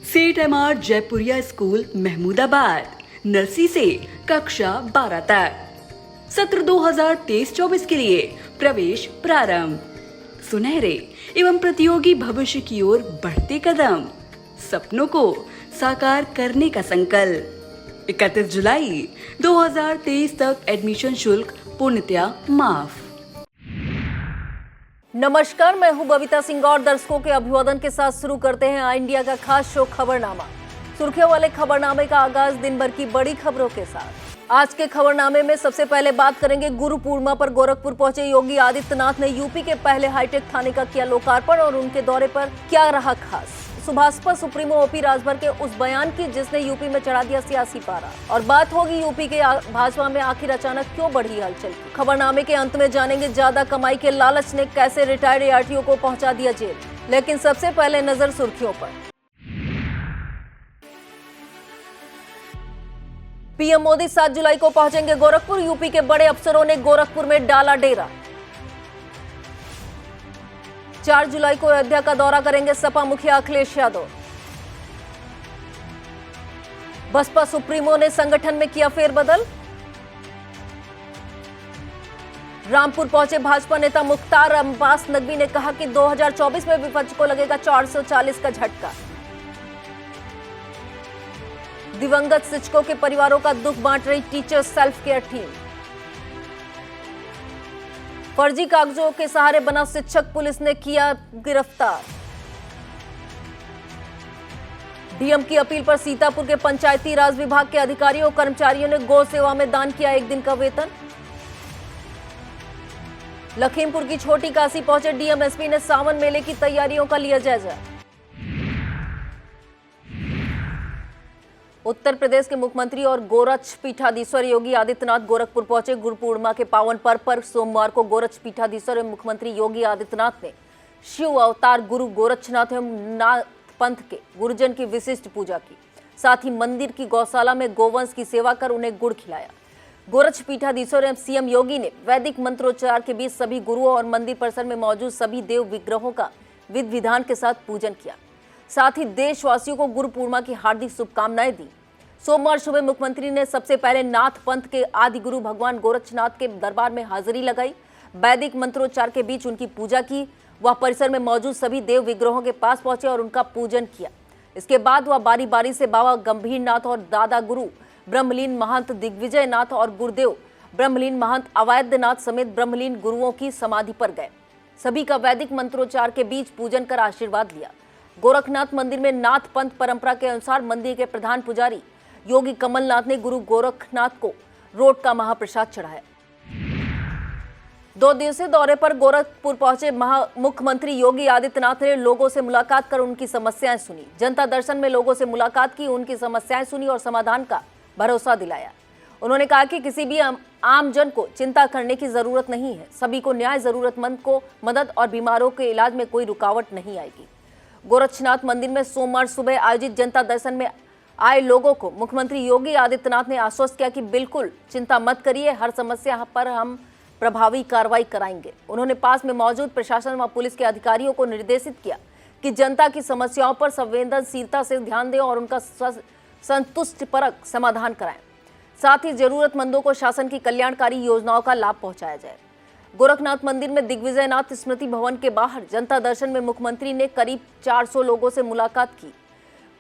सेठ Jaipuria school Mahmudabad nursery से कक्षा 12 तक सत्र 2023-24 के लिए प्रवेश प्रारंभ। सुनहरे एवं प्रतियोगी भविष्य की ओर बढ़ते कदम, सपनों को साकार करने का संकल्प। 31 जुलाई 2023 तक एडमिशन शुल्क पूर्णतया माफ। नमस्कार, मैं हूं बबीता सिंह और दर्शकों के अभिवादन के साथ शुरू करते हैं आई इंडिया का खास शो खबरनामा। सुर्खियों वाले खबरनामे का आगाज दिन भर की बड़ी खबरों के साथ। आज के खबरनामे में सबसे पहले बात करेंगे गुरु पूर्णिमा पर गोरखपुर पहुंचे योगी आदित्यनाथ ने यूपी के पहले हाईटेक थाने का किया लोकार्पण और उनके दौरे पर क्या रहा खास। सुभाषपा सुप्रीमो ओपी राजभर के उस बयान की जिसने यूपी में चढ़ा दिया सियासी पारा, और बात होगी यूपी के भाजपा में आखिर अचानक क्यों बढ़ी हलचल। खबरनामे के अंत में जानेंगे ज्यादा कमाई के लालच ने कैसे रिटायर्ड एआरटीओ को पहुंचा दिया जेल। लेकिन सबसे पहले नजर सुर्खियों पर। पीएम मोदी 7 जुलाई को पहुंचेंगे गोरखपुर। यूपी के बड़े अफसरों ने गोरखपुर में डाला डेरा। 4 जुलाई को अयोध्या का दौरा करेंगे सपा मुखिया अखिलेश यादव। बसपा सुप्रीमो ने संगठन में किया फेरबदल। रामपुर पहुंचे भाजपा नेता मुख्तार अब्बास नकवी ने कहा कि 2024 में विपक्ष को लगेगा 440 का झटका। दिवंगत शिक्षकों के परिवारों का दुख बांट रही टीचर सेल्फ केयर टीम। फर्जी कागजों के सहारे बना शिक्षक पुलिस ने किया गिरफ्तार। डीएम की अपील पर सीतापुर के पंचायती राज विभाग के अधिकारियों और कर्मचारियों ने गौ सेवा में दान किया 1 दिन का वेतन। लखीमपुर की छोटी काशी पहुंचे डीएम एसपी ने सावन मेले की तैयारियों का लिया जायजा। उत्तर प्रदेश के मुख्यमंत्री और गोरक्ष पीठाधीश्वर योगी आदित्यनाथ गोरखपुर पहुंचे। गुरु पूर्णिमा के पावन पर्व पर सोमवार को गोरक्ष पीठाधीश्वर एवं मुख्यमंत्री योगी आदित्यनाथ ने शिव अवतार गुरु गोरक्षनाथ एवं नाथ पंथ के गुरुजन की विशिष्ट पूजा की। साथ ही मंदिर की गौशाला में गोवंश की सेवा कर उन्हें गुड़ खिलाया। गोरक्ष पीठाधीश्वर एवं सीएम योगी ने वैदिक मंत्रोच्चार के बीच सभी गुरुओं और मंदिर परिसर में मौजूद सभी देव विग्रहों का विधि विधान के साथ पूजन किया। साथ ही देशवासियों को गुरु पूर्णिमा की हार्दिक शुभकामनाएं दी। सोमवार सुबह मुख्यमंत्री ने सबसे पहले नाथ पंथ के आदि गुरु भगवान गोरक्षनाथ के दरबार में हाजिरी लगाई। वैदिक मंत्रोच्चार के बीच उनकी पूजा की। वह परिसर में मौजूद सभी देव विग्रहों के पास पहुंचे और उनका पूजन किया। इसके बाद वह बारी बारी से बाबा गंभीर नाथ और दादा गुरु ब्रह्मलीन महंत दिग्विजय नाथ और गुरुदेव ब्रह्मलीन महंत अवैध नाथ समेत ब्रह्मलीन गुरुओं की समाधि पर गए। सभी का वैदिक मंत्रोच्चार के बीच पूजन कर आशीर्वाद लिया। गोरखनाथ मंदिर में नाथ पंथ परंपरा के अनुसार मंदिर के प्रधान पुजारी योगी कमलनाथ ने गुरु गोरखनाथ को रोट का महाप्रसाद चढ़ाया। 2 दिवसीय दौरे पर गोरखपुर पहुंचे मुख्यमंत्री योगी आदित्यनाथ ने लोगों से मुलाकात कर उनकी समस्याएं सुनी। जनता दर्शन में लोगों से मुलाकात की, उनकी समस्याएं सुनी और समाधान का भरोसा दिलाया। उन्होंने कहा कि किसी भी आम जन को चिंता करने की जरूरत नहीं है। सभी को न्याय, जरूरतमंद को मदद और बीमारों के इलाज में कोई रुकावट नहीं आएगी। गोरक्षनाथ मंदिर में सोमवार सुबह आयोजित जनता दर्शन में आए लोगों को मुख्यमंत्री योगी आदित्यनाथ ने आश्वस्त किया कि बिल्कुल चिंता मत करिए, हर समस्या पर हम प्रभावी कार्रवाई कराएंगे। उन्होंने पास में मौजूद प्रशासन व पुलिस के अधिकारियों को निर्देशित किया कि जनता की समस्याओं पर संवेदनशीलता से ध्यान दें और उनका संतुष्टिपरक समाधान कराएं। साथ ही जरूरतमंदों को शासन की कल्याणकारी योजनाओं का लाभ पहुंचाया जाए। गोरखनाथ मंदिर में दिग्विजयनाथ स्मृति भवन के बाहर जनता दर्शन में मुख्यमंत्री ने करीब 400 लोगों से मुलाकात की।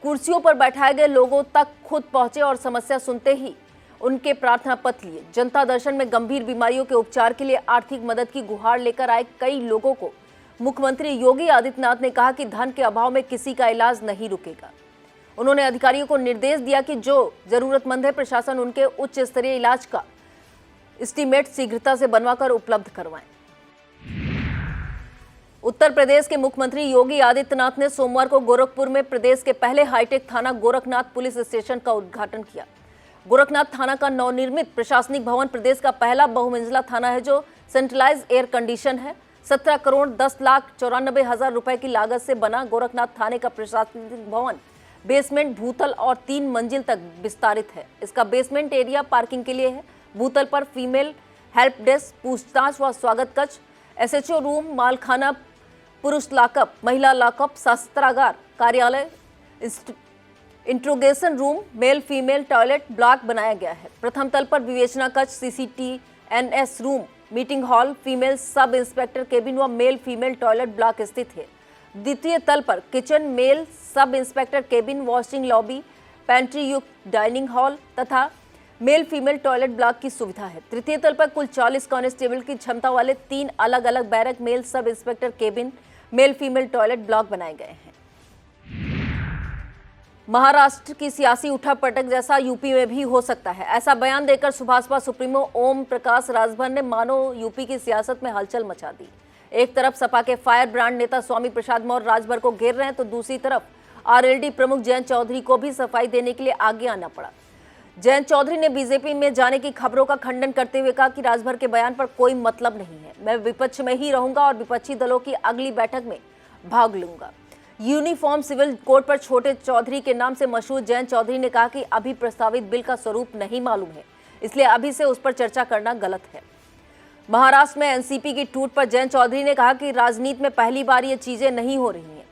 कुर्सियों पर बैठाए गए लोगों तक खुद पहुंचे और समस्या सुनते ही उनके प्रार्थना पत्र लिए। जनता दर्शन में गंभीर बीमारियों के उपचार के लिए आर्थिक मदद की गुहार लेकर आए कई लोगों को मुख्यमंत्री योगी आदित्यनाथ ने कहा कि धन के अभाव में किसी का इलाज नहीं रुकेगा। उन्होंने अधिकारियों को निर्देश दिया कि जो जरूरतमंद है प्रशासन उनके उच्च स्तरीय इलाज का एस्टीमेट शीघ्रता से बनवाकर उपलब्ध करवाएं। उत्तर प्रदेश के मुख्यमंत्री योगी आदित्यनाथ ने सोमवार को गोरखपुर में प्रदेश के पहले हाईटेक थाना गोरखनाथ पुलिस स्टेशन का उद्घाटन किया। गोरखनाथ थाना का नवनिर्मित प्रशासनिक भवन प्रदेश का पहला बहुमंजिला थाना है जो सेंट्रलाइज एयर कंडीशन है। 17 करोड़ 10,94,000 रुपए की लागत से बना गोरखनाथ थाने का प्रशासनिक भवन बेसमेंट, भूतल और 3 मंजिल तक विस्तारित है। इसका बेसमेंट एरिया पार्किंग के लिए है। भूतल पर फीमेल हेल्प डेस्क, पूछताछ व स्वागत कक्ष, एसएचओ रूम, मालखाना, पुरुष लॉकअप, महिला लॉकअप, शस्त्रागार, कार्यालय, interrogation room, male female toilet block बनाया गया है। प्रथम तल पर विवेचना कक्ष, CCTNS room, meeting hall, female sub inspector cabin व मेल फीमेल टॉयलेट ब्लॉक स्थित है। द्वितीय तल पर kitchen, male sub inspector cabin, washing lobby, pantry युक्त डाइनिंग हॉल तथा मेल फीमेल टॉयलेट ब्लॉक की सुविधा है। तृतीय तल पर कुल 40 कांस्टेबल की क्षमता वाले 3 अलग अलग barrack, male sub inspector cabin, male female toilet block बनाए गए हैं। महाराष्ट्र की सियासी उठापटक जैसा यूपी में भी हो सकता है, ऐसा बयान देकर सुभाषपा सुप्रीमो ओम प्रकाश राजभर ने मानो यूपी की सियासत में हलचल मचा दी। एक तरफ सपा के फायर ब्रांड नेता स्वामी प्रसाद मौर्य राजभर को घेर रहे हैं, तो दूसरी तरफ आरएलडी प्रमुख जयंत चौधरी को भी सफाई देने के लिए आगे आना पड़ा। जयंत चौधरी ने बीजेपी में जाने की खबरों का खंडन करते हुए कहा कि राजभर के बयान पर कोई मतलब नहीं है, मैं विपक्ष में ही रहूंगा और विपक्षी दलों की अगली बैठक में भाग लूंगा। यूनिफॉर्म सिविल कोड पर छोटे चौधरी के नाम से मशहूर जयंत चौधरी ने कहा कि अभी प्रस्तावित बिल का स्वरूप नहीं मालूम है, इसलिए अभी से उस पर चर्चा करना गलत है। महाराष्ट्र में एनसीपी की टूट पर जयंत चौधरी ने कहा कि राजनीति में पहली बार ये चीजें नहीं हो रही हैं।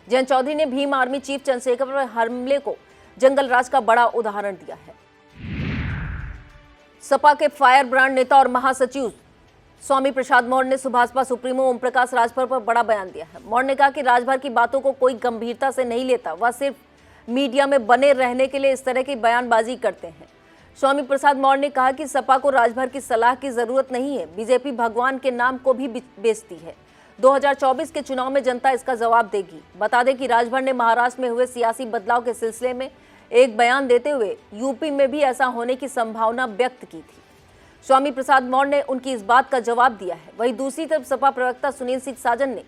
जयंत चौधरी ने भीम आर्मी चीफ चंद्रशेखर पर हमले को जंगल राज का बड़ा उदाहरण दिया है। सपा के फायर ब्रांड नेता और महासचिव स्वामी प्रसाद मौर्य ने सुभाषपा सुप्रीमो ओम प्रकाश राजभर पर बड़ा बयान दिया है। मौर्य ने कहा कि राजभर की बातों को कोई गंभीरता से नहीं लेता, वह सिर्फ मीडिया में बने रहने के लिए इस तरह की बयानबाजी करते हैं। स्वामी प्रसाद मौर्य ने कहा कि सपा को राजभर की सलाह की जरूरत नहीं है, बीजेपी भगवान के नाम को भी बेचती है। 2024 के चुनाव में जनता इसका जवाब देगी। बता दें कि राजभर ने महाराष्ट्र में हुए सियासी बदलाव के सिलसिले में एक बयान देते हुए यूपी में भी ऐसा होने की संभावना व्यक्त की थी। स्वामी प्रसाद मौर्य ने उनकी इस बात का जवाब दिया है। वहीं दूसरी तरफ सपा प्रवक्ता सुनील सिंह साजन ने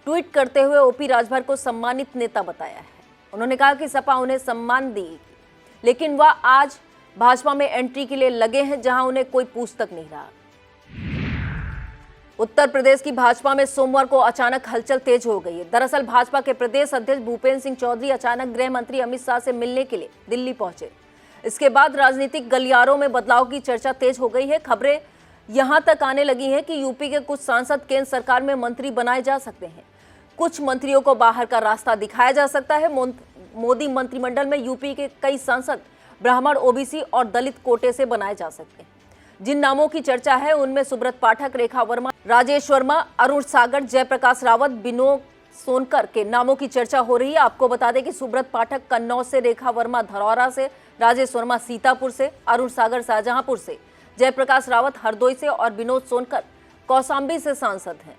ट्वीट करते हुए ओपी राजभर को सम्मानित नेता बताया है। उन्होंने कहा कि सपा उन्हें सम्मान दी, लेकिन वह आज भाजपा में एंट्री के लिए लगे हैं, जहां उन्हें कोई पूछ तक नहीं रहा। उत्तर प्रदेश की भाजपा में सोमवार को अचानक हलचल तेज हो गई है। दरअसल भाजपा के प्रदेश अध्यक्ष भूपेंद्र सिंह चौधरी अचानक गृह मंत्री अमित शाह से मिलने के लिए दिल्ली पहुंचे। इसके बाद राजनीतिक गलियारों में बदलाव की चर्चा तेज हो गई है। खबरें यहां तक आने लगी हैं कि यूपी के कुछ सांसद केंद्र सरकार में मंत्री बनाए जा सकते हैं। कुछ मंत्रियों को बाहर का रास्ता दिखाया जा सकता है। मोदी मंत्रिमंडल में यूपी के कई सांसद ब्राह्मण, ओबीसी और दलित कोटे से बनाए जा सकते हैं। जिन नामों की चर्चा है उनमें सुब्रत पाठक, रेखा वर्मा, राजेश वर्मा, अरुण सागर, जयप्रकाश रावत, विनोद सोनकर के नामों की चर्चा हो रही है। आपको बता दें कि सुब्रत पाठक कन्नौज से, रेखा वर्मा धरौरा से, राजेश वर्मा सीतापुर से, अरुण सागर शाहजहांपुर से, जयप्रकाश रावत हरदोई से और विनोद सोनकर कौशाम्बी से सांसद हैं।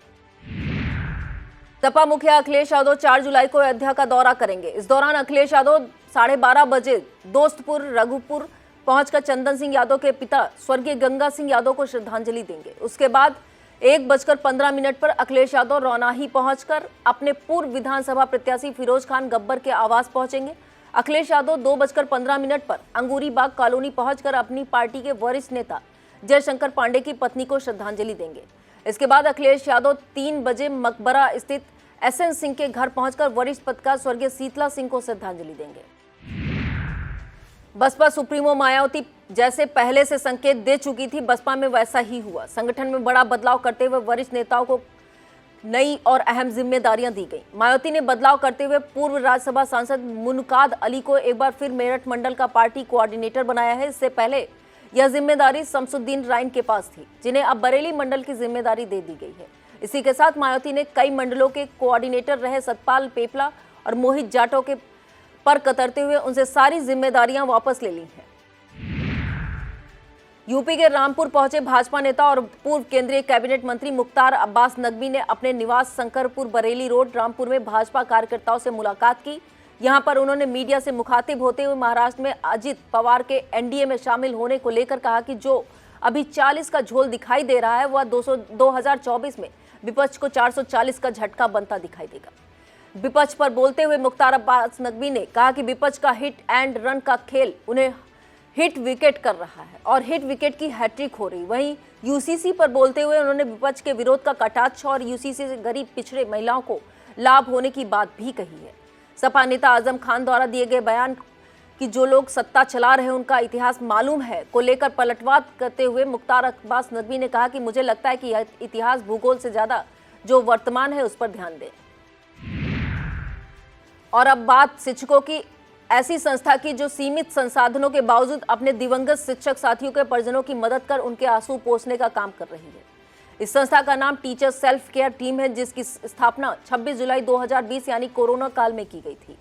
सपा मुखिया अखिलेश यादव 4 जुलाई को अयोध्या का दौरा करेंगे। इस दौरान अखिलेश यादव 12:30 बजे दोस्तपुर रघुपुर पहुंचकर चंदन सिंह यादव के पिता स्वर्गीय गंगा सिंह यादव को श्रद्धांजलि देंगे। उसके बाद 1:15 पर अखिलेश यादव रौनाही पहुंचकर अपने पूर्व विधानसभा प्रत्याशी फिरोज खान गब्बर के आवास पहुंचेंगे। अखिलेश यादव 2:15 पर अंगूरी बाग कॉलोनी पहुंचकर अपनी पार्टी के वरिष्ठ नेता जयशंकर पांडे की पत्नी को श्रद्धांजलि देंगे। इसके बाद अखिलेश यादव 3 बजे मकबरा स्थित एसएन सिंह के घर पहुंचकर वरिष्ठ पत्रकार स्वर्गीय शीतला सिंह को श्रद्धांजलि देंगे। बसपा सुप्रीमो मायावती जैसे पहले से संकेत दे चुकी थी, बसपा में वैसा ही हुआ। संगठन में बड़ा बदलाव करते हुए वरिष्ठ नेताओं को नई और अहम जिम्मेदारियां दी गई। मायावती ने बदलाव करते हुए पूर्व राज्यसभा सांसद मुनकाद अली को एक बार फिर मेरठ मंडल का पार्टी कोऑर्डिनेटर बनाया है। इससे पहले यह जिम्मेदारी शमसुद्दीन राइन के पास थी, जिन्हें अब बरेली मंडल की जिम्मेदारी दे दी गई है। इसी के साथ मायावती ने कई मंडलों के कोऑर्डिनेटर रहे सतपाल पेपला और मोहित जाटव के पर कतरते हुए उनसे सारी जिम्मेदारियां वापस ले ली हैं। यूपी के रामपुर पहुंचे भाजपा नेता और पूर्व केंद्रीय कैबिनेट मंत्री मुख्तार अब्बास नकवी ने अपने निवास शंकरपुर बरेली रोड रामपुर में भाजपा कार्यकर्ताओं से मुलाकात की। यहां पर उन्होंने मीडिया से मुखातिब होते हुए महाराष्ट्र में अजित पवार के एनडीए में शामिल होने को लेकर कहा कि जो अभी 40 का झोल दिखाई दे रहा है वह 2024 में विपक्ष को 440 का झटका बनता दिखाई देगा। विपक्ष पर बोलते हुए मुख्तार अब्बास नकवी ने कहा कि विपक्ष का हिट एंड रन का खेल उन्हें हिट विकेट कर रहा है और हिट विकेट की हैट्रिक हो रही। वहीं यूसीसी पर बोलते हुए उन्होंने विपक्ष के विरोध का कटाक्ष और यूसीसी से गरीब पिछड़े महिलाओं को लाभ होने की बात भी कही है। सपा नेता आजम खान द्वारा दिए गए बयान कि जो लोग सत्ता चला रहे हैं उनका इतिहास मालूम है को लेकर पलटवार करते हुए मुख्तार अब्बास नकवी ने कहा कि मुझे लगता है कि यह इतिहास भूगोल से ज्यादा जो वर्तमान है उस पर ध्यान दें। और अब बात शिक्षकों की ऐसी संस्था की जो सीमित संसाधनों के बावजूद अपने दिवंगत शिक्षक साथियों के परिजनों की मदद कर उनके आंसू पोंछने का काम कर रही है। इस संस्था का नाम टीचर सेल्फ केयर टीम है, जिसकी स्थापना 26 जुलाई 2020 यानी कोरोना काल में की गई थी।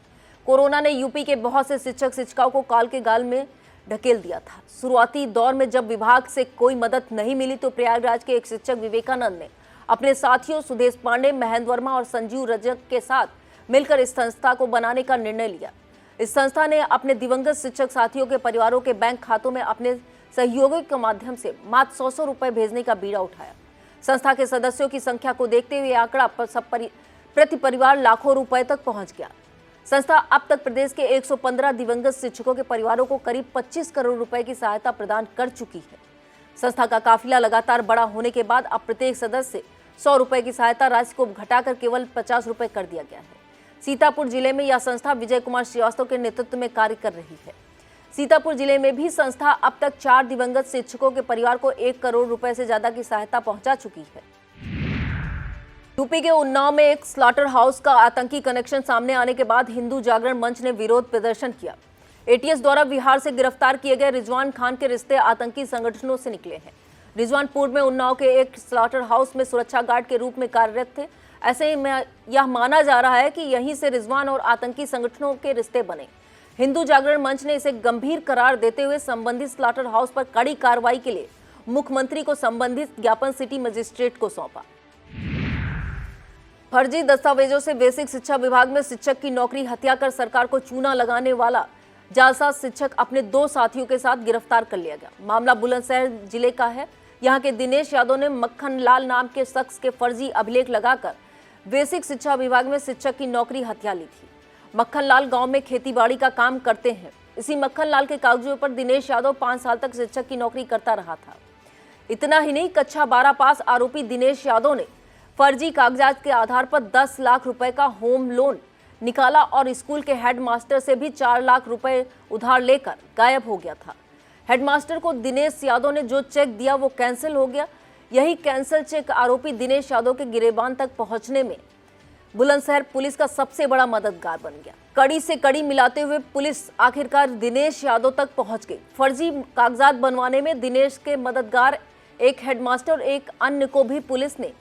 कोरोना ने यूपी के बहुत से शिक्षक शिक्षिकाओं को काल के गाल में ढकेल दिया था। शुरुआती दौर में जब विभाग से कोई मदद नहीं मिली तो प्रयागराज के एक शिक्षक विवेकानंद ने अपने साथियों सुदेश पांडे, महेंद्र वर्मा और संजीव रजक के साथ मिलकर इस संस्था को बनाने का निर्णय लिया। इस संस्था ने अपने दिवंगत शिक्षक साथियों के परिवारों के बैंक खातों में अपने सहयोगियों के माध्यम से मात्र 100 रुपए भेजने का बीड़ा उठाया। संस्था के सदस्यों की संख्या को देखते हुए आंकड़ा प्रति परिवार लाखों रुपए तक पहुंच गया। संस्था अब तक प्रदेश के 115 दिवंगत शिक्षकों के परिवारों को करीब 25 करोड़ रुपए की सहायता प्रदान कर चुकी है। संस्था का काफिला लगातार बड़ा होने के बाद अब प्रत्येक सदस्य 100 रुपए की सहायता राशि को घटाकर केवल 50 रुपए कर दिया गया है। सीतापुर जिले में यह संस्था विजय कुमार श्रीवास्तव के नेतृत्व में कार्य कर रही है। सीतापुर जिले में भी संस्था अब तक 4 दिवंगत शिक्षकों के परिवार को 1 करोड़ रुपए से ज्यादा की सहायता पहुंचा चुकी है। यूपी के उन्नाव में एक स्लॉटर हाउस का आतंकी कनेक्शन सामने आने के बाद हिंदू जागरण मंच ने विरोध प्रदर्शन किया। एटीएस द्वारा बिहार से गिरफ्तार किए गए रिजवान खान के रिश्ते आतंकी संगठनों से निकले हैं। रिजवान पूर्व में उन्नाव के एक स्लॉटर हाउस में सुरक्षा गार्ड के रूप में कार्यरत थे। ऐसे में यह माना जा रहा है कि यहीं से रिजवान और आतंकी संगठनों के रिश्ते बने। हिंदू जागरण मंच ने इसे गंभीर करार देते हुए संबंधित स्लॉटर हाउस पर कड़ी कार्रवाई के लिए मुख्यमंत्री को संबंधित ज्ञापन सिटी मजिस्ट्रेट को सौंपा। फर्जी दस्तावेजों से बेसिक शिक्षा विभाग में शिक्षक की नौकरी हत्या कर सरकार को चूना लगाने वाला जालसाज शिक्षक अपने 2 साथियों के साथ गिरफ्तार कर लिया गया। मामला बुलंदशहर जिले का है। यहाँ के दिनेश यादव ने मक्खन लाल नाम के शख्स के फर्जी अभिलेख लगाकर बेसिक शिक्षा विभाग में शिक्षक की नौकरी हत्या ली थी। मक्खन लाल गाँव में खेतीबाड़ी का काम करते हैं। इसी मक्खन लाल के कागजों पर दिनेश यादव 5 साल तक शिक्षक की नौकरी करता रहा था। इतना ही नहीं, कक्षा 12 पास आरोपी दिनेश यादव ने फर्जी कागजात के आधार पर 10 लाख रुपए का होम लोन निकाला और स्कूल के हेडमास्टर से भी 4 लाख रुपए उधार लेकर गायब हो गया था। हेडमास्टर को दिनेश यादव ने जो चेक दिया वो कैंसिल हो गया। यही कैंसिल चेक आरोपी दिनेश यादव के गिरेबान तक पहुंचने में बुलंदशहर पुलिस का सबसे बड़ा मददगार बन गया। कड़ी से कड़ी मिलाते हुए पुलिस आखिरकार दिनेश यादव तक पहुंच गई। फर्जी कागजात बनवाने में दिनेश के मददगार एक हेडमास्टर और एक अन्य को भी पुलिस ने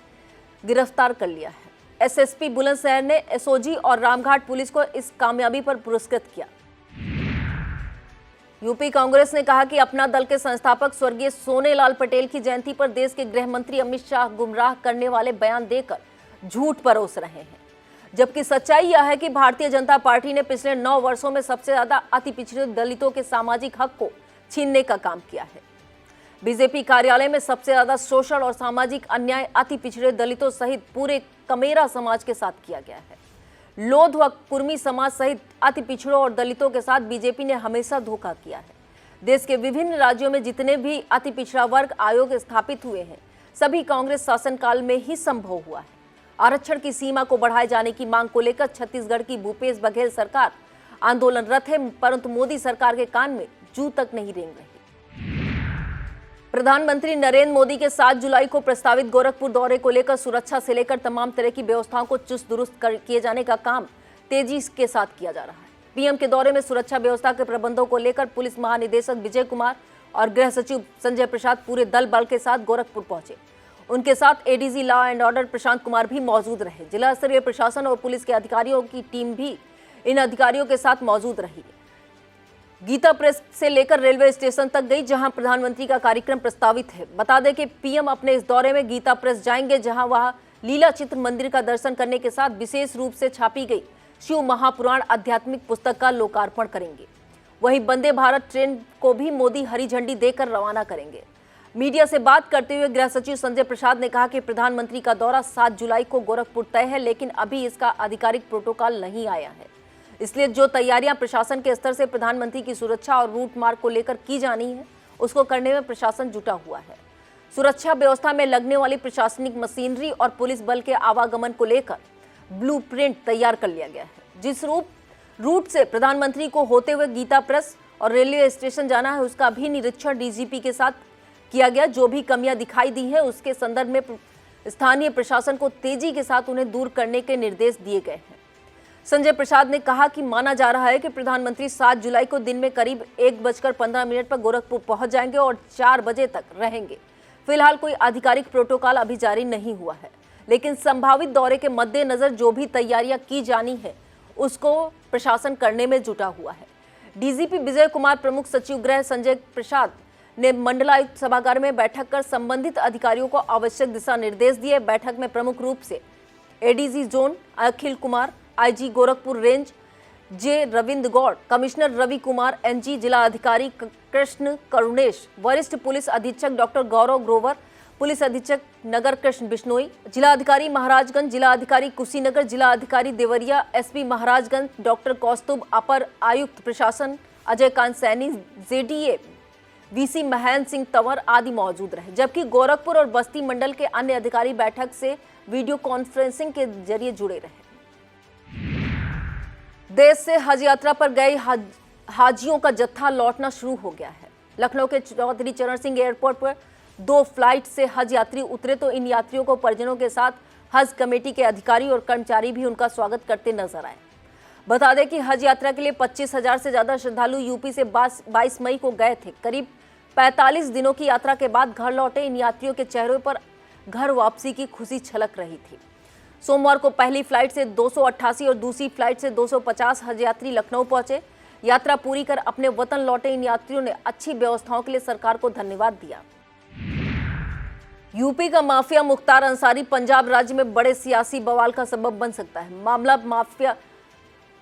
गिरफ्तार कर लिया है। एसएसपी बुलंदशहर ने एसओजी और रामघाट पुलिस को इस कामयाबी पर पुरस्कृत किया। यूपी कांग्रेस ने कहा कि अपना दल के संस्थापक स्वर्गीय सोनेलाल पटेल की जयंती पर देश के गृह मंत्री अमित शाह गुमराह करने वाले बयान देकर झूठ परोस रहे हैं, जबकि सच्चाई यह है कि भारतीय जनता पार्टी ने पिछले 9 वर्षों में सबसे ज्यादा अति पिछड़े दलितों के सामाजिक हक को छीनने का काम किया है। बीजेपी कार्यालय में सबसे ज्यादा शोषण और सामाजिक अन्याय अति पिछड़े दलितों सहित पूरे कमेरा समाज के साथ किया गया है। लोध व कुर्मी समाज सहित अति पिछड़ों और दलितों के साथ बीजेपी ने हमेशा धोखा किया है। देश के विभिन्न राज्यों में जितने भी अति पिछड़ा वर्ग आयोग स्थापित हुए हैं, सभी कांग्रेस शासनकाल में ही संभव हुआ है। आरक्षण की सीमा को बढ़ाए जाने की मांग को लेकर छत्तीसगढ़ की भूपेश बघेल सरकार आंदोलनरत है, परंतु मोदी सरकार के कान में जू तक नहीं रेंग रही। प्रधानमंत्री नरेंद्र मोदी के 7 जुलाई को प्रस्तावित गोरखपुर दौरे को लेकर सुरक्षा से लेकर तमाम तरह की व्यवस्थाओं को चुस्त दुरुस्त किए जाने का काम तेजी के साथ किया जा रहा है। पीएम के दौरे में सुरक्षा व्यवस्था के प्रबंधों को लेकर पुलिस महानिदेशक विजय कुमार और गृह सचिव संजय प्रसाद पूरे दल बल के साथ गोरखपुर पहुंचे। उनके साथ ADG law and order Prashant Kumar भी मौजूद रहे। जिला स्तरीय प्रशासन और पुलिस के अधिकारियों की टीम भी इन अधिकारियों के साथ मौजूद रही। गीता प्रेस से लेकर रेलवे स्टेशन तक गई, जहां प्रधानमंत्री का कार्यक्रम प्रस्तावित है। बता दें कि पीएम अपने इस दौरे में गीता प्रेस जाएंगे, जहां वह लीला चित्र मंदिर का दर्शन करने के साथ विशेष रूप से छापी गई शिव महापुराण आध्यात्मिक पुस्तक का लोकार्पण करेंगे। वहीं वंदे भारत ट्रेन को भी मोदी हरी झंडी देकर रवाना करेंगे। मीडिया से बात करते हुए गृह सचिव संजय प्रसाद ने कहा कि प्रधानमंत्री का दौरा 7 जुलाई को गोरखपुर तय है, लेकिन अभी इसका आधिकारिक प्रोटोकॉल नहीं आया है। इसलिए जो तैयारियां प्रशासन के स्तर से प्रधानमंत्री की सुरक्षा और रूट मार्ग को लेकर की जानी है, उसको करने में प्रशासन जुटा हुआ है। सुरक्षा व्यवस्था में लगने वाली प्रशासनिक मशीनरी और पुलिस बल के आवागमन को लेकर ब्लूप्रिंट तैयार कर लिया गया है। जिस रूट से प्रधानमंत्री को होते हुए गीता प्रेस और रेलवे स्टेशन जाना है, उसका भी निरीक्षण डीजीपी के साथ किया गया। जो भी कमियां दिखाई दी है, उसके संदर्भ में स्थानीय प्रशासन को तेजी के साथ उन्हें दूर करने के निर्देश दिए गए हैं। संजय प्रसाद ने कहा कि माना जा रहा है कि प्रधानमंत्री 7 जुलाई को दिन में करीब 1:15 पर गोरखपुर पहुंच जाएंगे और 4 बजे तक रहेंगे। फिलहाल कोई आधिकारिक प्रोटोकॉल अभी जारी नहीं हुआ है, लेकिन संभावित दौरे के मद्देनजर जो भी तैयारियां की जानी है उसको प्रशासन करने में जुटा हुआ है। डीजीपी विजय कुमार, प्रमुख सचिव गृह संजय प्रसाद ने मंडलायुक्त सभागार में बैठक कर संबंधित अधिकारियों को आवश्यक दिशा निर्देश दिए। बैठक में प्रमुख रूप से ADG zone Akhil Kumar, IG Gorakhpur range जे रविंद्र गौड़, कमिश्नर रवि कुमार, एनजी जिला अधिकारी कृष्ण करुणेश, वरिष्ठ पुलिस अधीक्षक डॉक्टर गौरव ग्रोवर, पुलिस अधीक्षक नगर कृष्ण बिश्नोई, जिला अधिकारी महाराजगंज, जिला अधिकारी कुशीनगर, जिला अधिकारी देवरिया, एसपी महाराजगंज डॉक्टर कौस्तुभ, अपर आयुक्त प्रशासन अजय कांत सैनी, जेडीए वीसी महेंद्र सिंह तंवर आदि मौजूद रहे। जबकि गोरखपुर और बस्ती मंडल के अन्य अधिकारी बैठक से वीडियो कॉन्फ्रेंसिंग के जरिए जुड़े रहे। देश से हज यात्रा पर गए हाजियों का जत्था लौटना शुरू हो गया है। लखनऊ के चौधरी चरण सिंह एयरपोर्ट पर 2 फ्लाइट से हज यात्री उतरे तो इन यात्रियों को परिजनों के साथ हज कमेटी के अधिकारी और कर्मचारी भी उनका स्वागत करते नजर आए। बता दें कि हज यात्रा के लिए 25,000 से ज्यादा श्रद्धालु यूपी से 22 मई को गए थे। करीब 45 दिनों की यात्रा के बाद घर लौटे इन यात्रियों के चेहरों पर घर वापसी की खुशी छलक रही थी। सोमवार को पहली फ्लाइट से 288 और दूसरी फ्लाइट से 250 हज यात्री लखनऊ पहुंचे। यात्रा पूरी कर अपने वतन लौटे इन यात्रियों ने अच्छी व्यवस्थाओं के लिए सरकार को धन्यवाद दिया। यूपी का माफिया मुख्तार अंसारी पंजाब राज्य में बड़े सियासी बवाल का सबब बन सकता है। मामला माफिया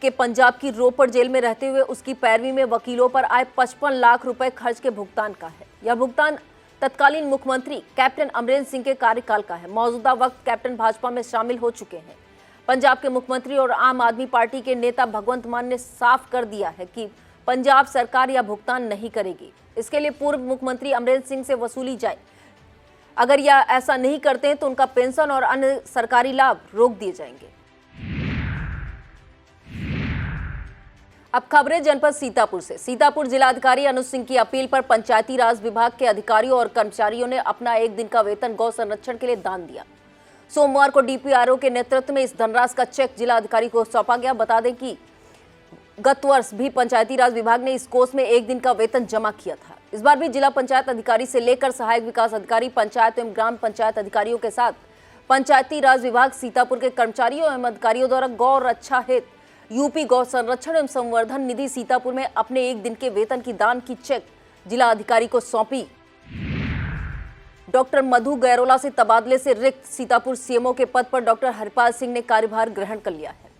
के पंजाब की रोपड़ जेल में रहते हुए उसकी पैरवी में वकीलों पर आए 55 लाख रुपए खर्च के भुगतान का है। यह भुगतान तत्कालीन मुख्यमंत्री कैप्टन अमरेंद्र सिंह के कार्यकाल का है। मौजूदा वक्त कैप्टन भाजपा में शामिल हो चुके हैं। पंजाब के मुख्यमंत्री और आम आदमी पार्टी के नेता भगवंत मान ने साफ कर दिया है कि पंजाब सरकार यह भुगतान नहीं करेगी। इसके लिए पूर्व मुख्यमंत्री अमरेंद्र सिंह से वसूली जाए। अगर यह ऐसा नहीं करते हैं तो उनका पेंशन और अन्य सरकारी लाभ रोक दिए जाएंगे। अब खबरें जनपद सीतापुर से। सीतापुर जिलाधिकारी अनुज सिंह की अपील पर पंचायती राज विभाग के अधिकारियों और कर्मचारियों ने अपना 1 दिन का वेतन गौ संरक्षण के लिए दान दिया। सोमवार को डीपीआरओ के नेतृत्व में इस धनराशि का चेक जिलाधिकारी को सौंपा गया। बता दें कि गत वर्ष भी पंचायती राज विभाग ने इस कोष में 1 दिन का वेतन जमा किया था। इस बार भी जिला पंचायत अधिकारी से लेकर सहायक विकास अधिकारी, पंचायत एवं ग्राम पंचायत अधिकारियों के साथ पंचायती राज विभाग सीतापुर के कर्मचारियों एवं अधिकारियों द्वारा गौ रक्षा हेतु यूपी गौ संरक्षण एवं संवर्धन निधि सीतापुर में अपने 1 दिन के वेतन की दान की चेक जिला अधिकारी को सौंपी। डॉक्टर मधु गैरोला से तबादले से रिक्त सीतापुर सीएमओ के पद पर डॉक्टर हरिपाल सिंह ने कार्यभार ग्रहण कर लिया है।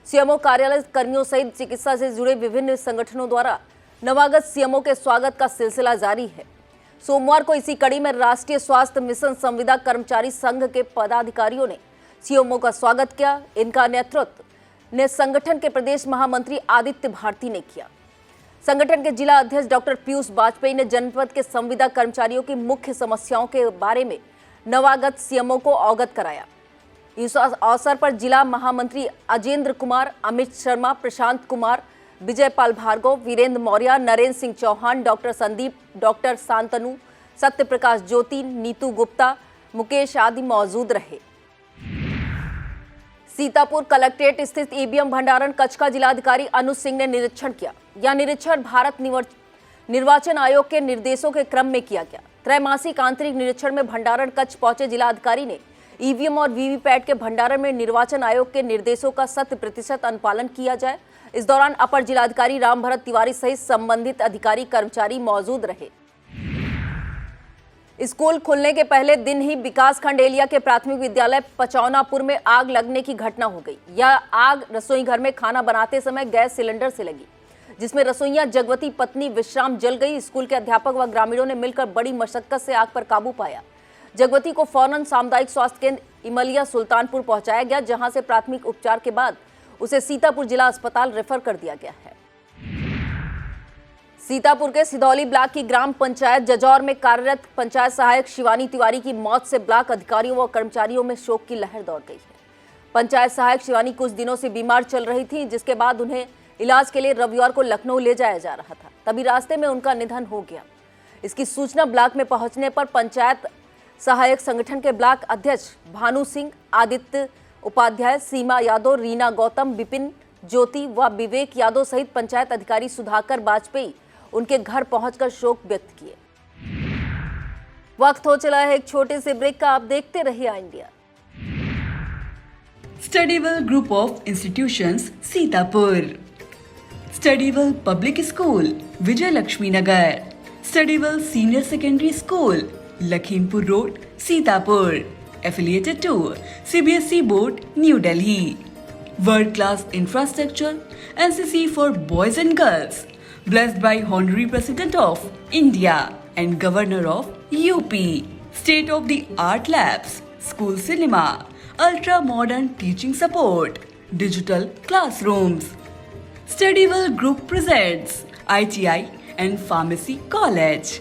सीएमओ कार्यालय कर्मियों सहित चिकित्सा से जुड़े विभिन्न संगठनों द्वारा नवागत सीएमओ के स्वागत का सिलसिला जारी है। सोमवार को इसी कड़ी में राष्ट्रीय स्वास्थ्य मिशन संविदा कर्मचारी संघ के पदाधिकारियों ने सीएमओ का स्वागत किया। इनका नेतृत्व ने संगठन के प्रदेश महामंत्री आदित्य भारती ने किया। संगठन के जिला अध्यक्ष डॉक्टर पीयूष वाजपेयी ने जनपद के संविदा कर्मचारियों की मुख्य समस्याओं के बारे में नवागत सीएमओ को अवगत कराया। इस अवसर पर जिला महामंत्री अजेंद्र कुमार, अमित शर्मा, प्रशांत कुमार, विजयपाल भार्गव, वीरेंद्र मौर्य, नरेंद्र सिंह चौहान, डॉक्टर संदीप, डॉक्टर शांतनु, सत्य प्रकाश ज्योति, नीतू गुप्ता, मुकेश आदि मौजूद रहे। सीतापुर कलेक्ट्रेट स्थित ईवीएम भंडारण कक्ष का जिलाधिकारी अनुज सिंह ने निरीक्षण किया। यह निरीक्षण भारत निर्वाचन आयोग के निर्देशों के क्रम में किया गया। त्रैमासिक आंतरिक निरीक्षण में भंडारण कक्ष पहुंचे जिलाधिकारी ने ईवीएम और वीवीपैट के भंडारण में निर्वाचन आयोग के निर्देशों का 100% अनुपालन किया जाए। इस दौरान अपर जिलाधिकारी राम भरत तिवारी सहित संबंधित अधिकारी कर्मचारी मौजूद रहे। स्कूल खुलने के पहले दिन ही विकासखंड एलिया के प्राथमिक विद्यालय पचौनापुर में आग लगने की घटना हो गई। यह आग रसोई घर में खाना बनाते समय गैस सिलेंडर से लगी, जिसमें रसोइया जगवती पत्नी विश्राम जल गई। स्कूल के अध्यापक व ग्रामीणों ने मिलकर बड़ी मशक्कत से आग पर काबू पाया। जगवती को फौरन सामुदायिक स्वास्थ्य केंद्र इमलिया सुल्तानपुर पहुंचाया गया, जहां से प्राथमिक उपचार के बाद उसे सीतापुर जिला अस्पताल रेफर कर दिया गया है। सीतापुर के सिधौली ब्लॉक की ग्राम पंचायत जजौर में कार्यरत पंचायत सहायक शिवानी तिवारी की मौत से ब्लॉक अधिकारियों व कर्मचारियों में शोक की लहर दौड़ गई है। पंचायत सहायक शिवानी कुछ दिनों से बीमार चल रही थी, जिसके बाद उन्हें इलाज के लिए रविवार को लखनऊ ले जाया जा रहा था। तभी रास्ते में उनका निधन हो गया। इसकी सूचना ब्लॉक में पहुंचने पर पंचायत सहायक संगठन के ब्लॉक अध्यक्ष भानु सिंह, आदित्य उपाध्याय, सीमा यादव, रीना गौतम, विपिन ज्योति व विवेक यादव सहित पंचायत अधिकारी सुधाकर वाजपेयी उनके घर पहुंचकर शोक व्यक्त किए। वक्त हो चला है एक छोटे से ब्रेक का, आप देखते रहिए आई India. Studyville Group of Institutions, Sitapur. Studyville Public School, Vijay Lakshmi Nagar. Studyville Senior Secondary School, Lakhimpur Road, Sitapur. Affiliated to CBSE Board, New Delhi. World-class infrastructure, NCC for boys and girls. Blessed by Honorary President of India and Governor of UP. State-of-the-art labs, school cinema, ultra-modern teaching support, digital classrooms. Studyville Group presents ITI and Pharmacy College.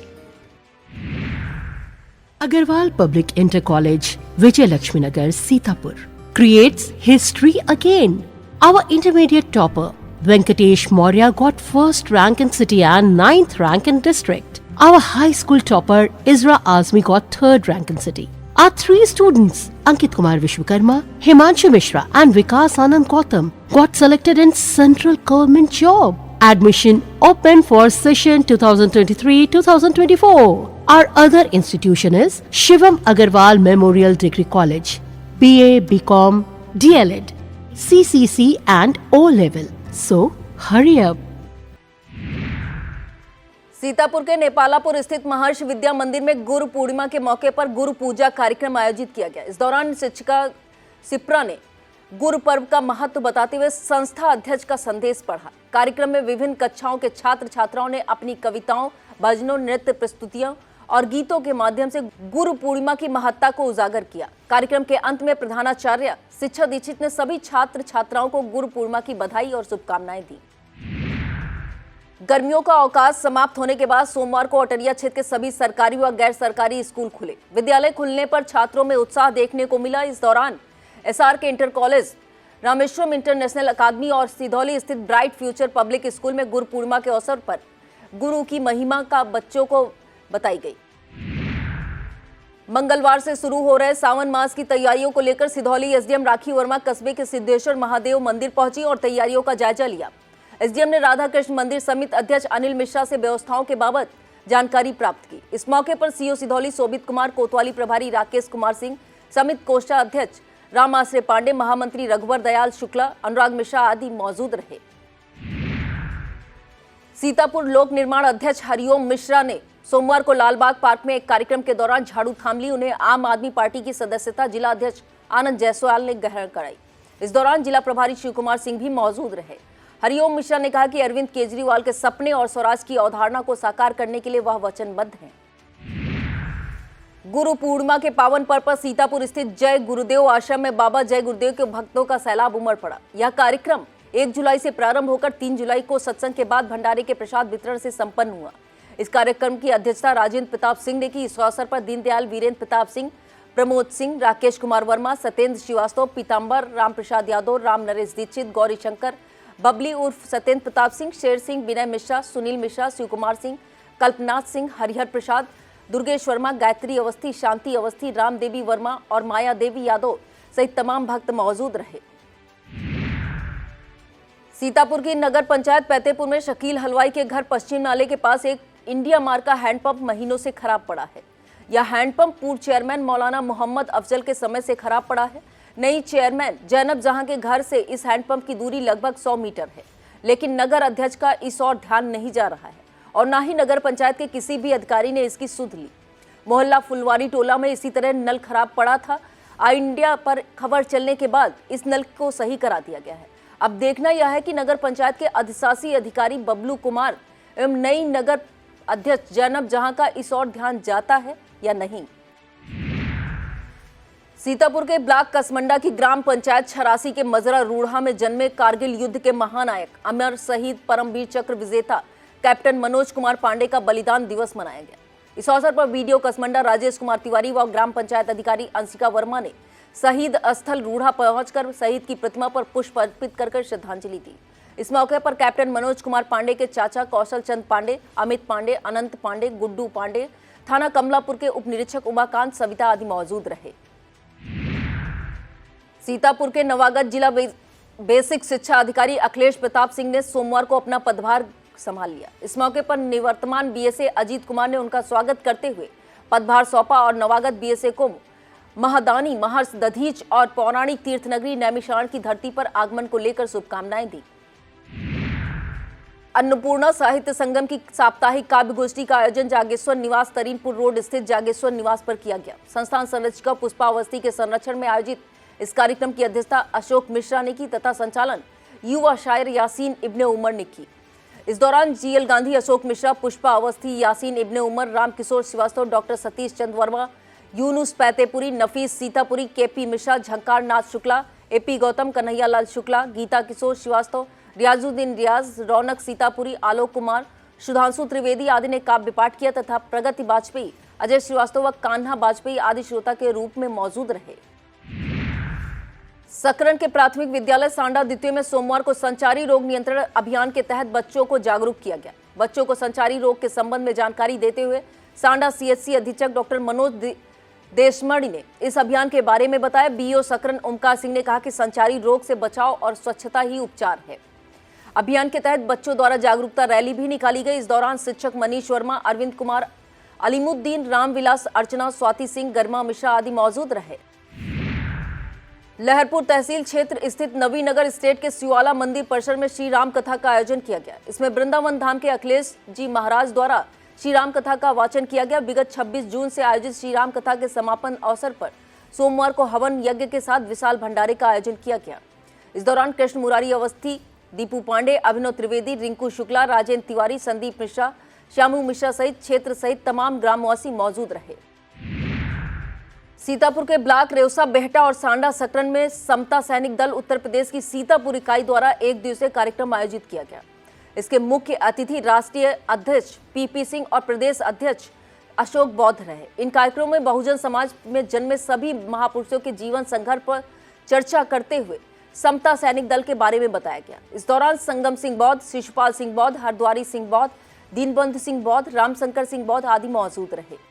Agarwal Public Inter College, Vijay Lakshmi Nagar, Sitapur, creates history again. Our intermediate topper, Venkatesh Maurya, got first rank in city and 9th rank in district. Our high school topper, Isra Azmi, got 3rd rank in city. Our 3 students, Ankit Kumar Vishwakarma, Himanshu Mishra and Vikas Anand Gautam, got selected in central government job. Admission open for session 2023-2024. Our other institution is Shivam Agarwal Memorial Degree College, BA, BCom, DLED, CCC and O level. So, hurry up. Sitapur के नेपालापुर स्थित महर्षि विद्या मंदिर में गुरु पूर्णिमा के मौके पर गुरु पूजा कार्यक्रम आयोजित किया गया। इस दौरान शिक्षिका सिप्रा ने गुरु पर्व का महत्व बताते हुए संस्था अध्यक्ष का संदेश पढ़ा। कार्यक्रम में विभिन्न कक्षाओं के छात्र छात्राओं ने अपनी कविताओं, भजनों, नृत्य प्रस्तुतियों और गीतों के माध्यम से गुरु पूर्णिमा की महत्ता को उजागर किया। कार्यक्रम के अंत में प्रधानाचार्य शिक्षा दीक्षित ने सभी छात्र छात्राओं को गुरु पूर्णिमा की बधाई और शुभकामनाएं दी। गर्मियों का अवकाश समाप्त होने के बाद सोमवार को अटरिया क्षेत्र के सभी सरकारी व गैर सरकारी स्कूल खुले। विद्यालय खुलने पर छात्रों में उत्साह देखने को मिला। इस दौरान SRK inter college, Rameshwaram international academy और सिधौली स्थित ब्राइट फ्यूचर पब्लिक स्कूल में गुरु पूर्णिमा के अवसर पर गुरु की महिमा का बच्चों को बताई गई। मंगलवार से शुरू हो रहे सावन मास की तैयारियों को लेकर सिधौली SDM राखी वर्मा कस्बे के सिद्धेश्वर महादेव मंदिर पहुंची और तैयारियों का जायजा लिया। SDM ने राधा कृष्ण मंदिर समिति अध्यक्ष अनिल मिश्रा से व्यवस्थाओं के बाबत जानकारी प्राप्त की। इस मौके पर CO सिधौली शोभित कुमार, कोतवाली प्रभारी राकेश कुमार सिंह, समिति कोषा अध्यक्ष राम आश्रय पांडे, महामंत्री रघुवर दयाल शुक्ला, अनुराग मिश्रा आदि मौजूद रहे। सीतापुर लोक निर्माण अध्यक्ष हरिओम मिश्रा ने सोमवार को लालबाग पार्क में एक कार्यक्रम के दौरान झाड़ू थाम ली। उन्हें आम आदमी पार्टी की सदस्यता जिला अध्यक्ष आनंद जायसवाल ने ग्रहण कराई। इस दौरान जिला प्रभारी शिव कुमार सिंह भी मौजूद रहे। हरिओम मिश्रा ने कहा कि अरविंद केजरीवाल के सपने और स्वराज की अवधारणा को साकार करने के लिए वह वचनबद्ध हैं। गुरु पूर्णिमा के पावन पर्व पर सीतापुर स्थित जय गुरुदेव आश्रम में बाबा जय गुरुदेव के भक्तों का सैलाब उमड़ पड़ा। यह कार्यक्रम 1 जुलाई से प्रारंभ होकर 3 जुलाई को सत्संग के बाद भंडारे के प्रसाद वितरण से संपन्न हुआ। इस कार्यक्रम की अध्यक्षता राजेंद्र प्रताप सिंह ने की। इस अवसर पर दीनदयाल वीरेंद्र प्रताप सिंह, प्रमोद सिंह, राकेश कुमार वर्मा, सत्येंद्र श्रीवास्तव, पीताम्बर, राम प्रसाद यादव, राम नरेश दीक्षित, गौरी शंकर, बबली उर्फ सत्येंद्र प्रताप सिंह, शेर सिंह, विनय मिश्रा, सुनील मिश्रा, शिव कुमार सिंह, कल्पनाथ सिंह, हरिहर प्रसाद, दुर्गेश वर्मा, गायत्री अवस्थी, शांति अवस्थी, राम देवी वर्मा और माया देवी यादव सहित तमाम भक्त मौजूद रहे। सीतापुर की नगर पंचायत पैतेपुर में शकील हलवाई के घर पश्चिम नाले के पास एक इंडिया मार्क का हैंडपंप महीनों से खराब पड़ा है। यह हैंडपंप पूर्व चेयरमैन मौलाना मोहम्मद अफजल के समय से खराब पड़ा है। नई चेयरमैन जैनब जहां के घर से इस हैंडपंप की दूरी लगभग 100 मीटर है, लेकिन नगर अध्यक्ष का इस ओर ध्यान नहीं जा रहा है और न ही नगर पंचायत के किसी भी अधिकारी ने इसकी सुध ली। मोहल्ला फुलवारी टोला में इसी तरह नल खराब पड़ा था। आई इंडिया पर खबर चलने के बाद इस नल को सही करा दिया गया है। अब देखना यह है कि नगर पंचायत के अधिशासी अधिकारी बबलू कुमार एवं नई नगर अध्यक्ष जैनब जहां का इस ओर ध्यान जाता है या नहीं। सीतापुर के ब्लॉक कसमंडा की ग्राम पंचायत छरासी के मजरा रूढ़ा में जन्मे कारगिल युद्ध के महानायक, अमर शहीद, परमवीर चक्र विजेता कैप्टन मनोज कुमार पांडे का बलिदान दिवस मनाया गया। इस अवसर पर वीडियो कसमंडा राजेश कुमार तिवारी व ग्राम पंचायत अधिकारी अंशिका वर्मा ने शहीद स्थल रूढ़ा पहुंचकर शहीद की प्रतिमा पर पुष्प अर्पित कर श्रद्धांजलि दी। इस मौके पर कैप्टन मनोज कुमार पांडे के चाचा कौशल चंद पांडे, अमित पांडे, अनंत पांडे, गुड्डू पांडे, थाना कमलापुर के उप निरीक्षक उमाकांत, सविता आदि मौजूद रहे। सीतापुर के नवागत जिला बेसिक शिक्षा अधिकारी अखिलेश प्रताप सिंह ने सोमवार को अपना पदभार संभाल लिया। इस मौके पर निवर्तमान बीएसए अजीत कुमार ने उनका स्वागत करते हुए पदभार सौंपा और नवागत बीएसए को महादानी, महर्ष दधीच और पौराणिक तीर्थनगरी नैमिषारण्य की धरती पर आगमन को लेकर शुभकामनाएं दी। अन्नपूर्णा साहित्य संगम की साप्ताहिक काव्य गोष्ठी का आयोजन जागेश्वर निवास तरीनपुर रोड स्थित जागेश्वर निवास पर किया गया। संस्थान संरचिका पुष्पा अवस्थी के संरक्षण में आयोजित इस कार्यक्रम की अध्यक्षता अशोक मिश्रा ने की तथा संचालन युवा शायर यासीन इब्ने उमर ने की। इस दौरान जीएल गांधी, अशोक मिश्रा, पुष्पा अवस्थी, यासीन इब्ने उमर, रामकिशोर श्रीवास्तव, डॉक्टर सतीश चंद वर्मा, यूनुस पैतेपुरी, नफीस सीतापुरी, केपी मिश्रा, झंकार नाथ शुक्ला, एपी गौतम, कन्हैया लाल शुक्ला, गीता किशोर श्रीवास्तव, रियाजुद्दीन रियाज, रौनक सीतापुरी, आलोक कुमार, सुधांशु त्रिवेदी आदि ने काव्य पाठ किया तथा प्रगति वाजपेयी, अजय श्रीवास्तव व कान्हा वाजपेयी आदि श्रोता के रूप में मौजूद रहे। सकरन के प्राथमिक विद्यालय सांडा द्वितीय में सोमवार को संचारी रोग नियंत्रण अभियान के तहत बच्चों को जागरूक किया गया। बच्चों को संचारी रोग के संबंध में जानकारी देते हुए सांडा सीएचसी अधीक्षक डॉक्टर मनोज देशमणि ने इस अभियान के बारे में बताया। बीओ सकरन ओमकार सिंह ने कहा कि संचारी रोग से बचाव और स्वच्छता ही उपचार है। अभियान के तहत बच्चों द्वारा जागरूकता रैली भी निकाली गई। इस दौरान शिक्षक मनीष वर्मा, अरविंद कुमार, अलीमुद्दीन, रामविलास, अर्चना, स्वाति सिंह, गरिमा मिश्रा आदि मौजूद रहे। लहरपुर तहसील क्षेत्र स्थित नवीनगर स्टेट के शिवाला मंदिर परिसर में श्री राम कथा का आयोजन किया गया। इसमें वृंदावन धाम के अखिलेश जी महाराज द्वारा श्री राम कथा का वाचन किया गया। विगत 26 जून से आयोजित श्री राम कथा के समापन अवसर पर सोमवार को हवन यज्ञ के साथ विशाल भंडारे का आयोजन किया गया। इस दौरान कृष्ण मुरारी अवस्थी, दीपू पांडे, अभिनव त्रिवेदी, रिंकू शुक्ला, राजेंद्र तिवारी, संदीप मिश्रा, श्यामू मिश्रा सहित क्षेत्र सहित तमाम ग्रामवासी मौजूद रहे। सीतापुर के ब्लॉक रेवसा, बेहटा और सांडा सकरन में समता सैनिक दल उत्तर प्रदेश की सीतापुर इकाई द्वारा एक दिवसीय कार्यक्रम आयोजित किया गया। इसके मुख्य अतिथि राष्ट्रीय अध्यक्ष पीपी सिंह और प्रदेश अध्यक्ष अशोक बौद्ध रहे। इन कार्यक्रमों में बहुजन समाज में जन्मे सभी महापुरुषों के जीवन संघर्ष पर चर्चा करते हुए समता सैनिक दल के बारे में बताया गया। इस दौरान संगम सिंह बौद्ध, शिशुपाल सिंह बौद्ध, हरद्वारी सिंह बौद्ध, दीनबंधु सिंह बौद्ध, रामशंकर सिंह बौद्ध आदि मौजूद रहे।